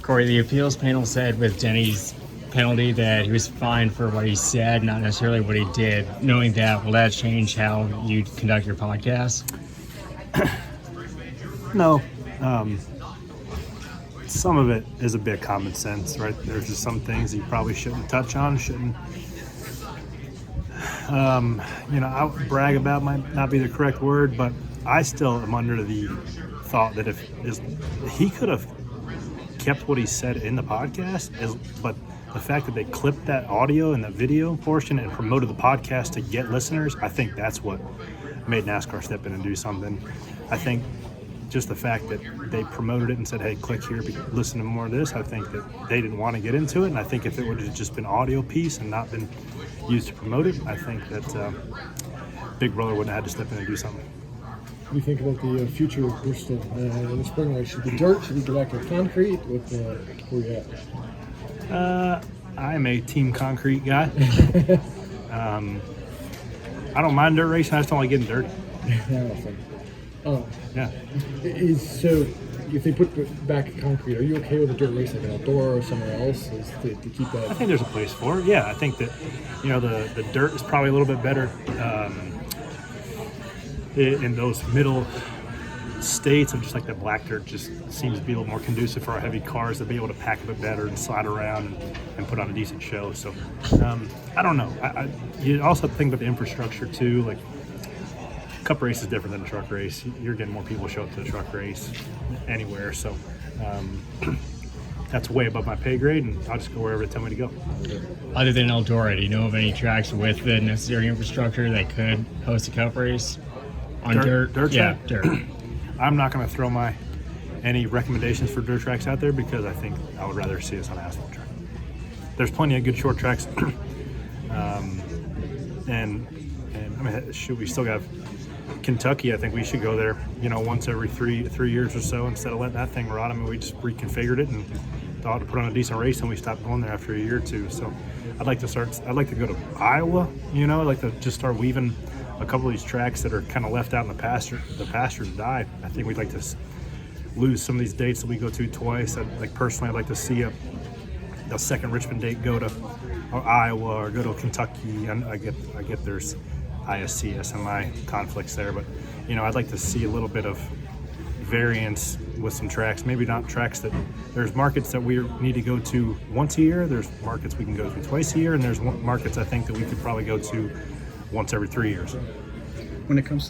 Corey, the appeals panel said with Denny's penalty that he was fined for what he said, not necessarily what he did. Knowing that, will that change how you conduct your podcast? No. Some of it is a bit common sense, right? There's just some things you probably shouldn't touch on, I brag about might not be the correct word, but I still am under the thought that if he could have kept what he said in the podcast, but the fact that they clipped that audio and that video portion and promoted the podcast to get listeners, I think that's what made NASCAR step in and do something. I think just the fact that they promoted it and said, hey, click here, listen to more of this, I think that they didn't want to get into it. And I think if it would have just been audio piece and not been used to promote it, I think that Big Brother wouldn't have had to step in and do something. What do you think about the future of Bristol in the spring race? Should it be dirt? Should we go back to concrete? Where you at? I'm a team concrete guy. I don't mind dirt racing. I just don't like getting dirty. Yeah. So, if they put back concrete, are you okay with a dirt race like an outdoor or somewhere else to keep that? I think there's a place for it. Yeah, I think that the dirt is probably a little bit better in those middle states of just like that black dirt just seems to be a little more conducive for our heavy cars to be able to pack a bit better and slide around and put on a decent show. So I don't know. You also have to think about the infrastructure too. Like Cup race is different than a truck race. You're getting more people show up to the truck race anywhere. So that's way above my pay grade, and I'll just go wherever they tell me to go. Other than Eldora, do you know of any tracks with the necessary infrastructure that could host a Cup race on dirt? Dirt yeah, track? Dirt. I'm not going to throw any recommendations for dirt tracks out there because I think I would rather see us on asphalt track. There's plenty of good short tracks, and I mean, shoot, we still got Kentucky. I think we should go there, once every three years or so instead of letting that thing rot. I mean, we just reconfigured it and thought to put on a decent race, and we stopped going there after a year or two. So I'd like to go to Iowa. I'd like to just start weaving a couple of these tracks that are kind of left out in the pasture to die. I think we'd like to lose some of these dates that we go to twice. Personally, I'd like to see a second Richmond date go to Iowa or go to Kentucky. And I get there's ISC, SMI conflicts there, but I'd like to see a little bit of variance with some tracks. Maybe not tracks that there's markets that we need to go to once a year. There's markets we can go to twice a year, and there's markets I think that we could probably go to once every 3 years. When it comes to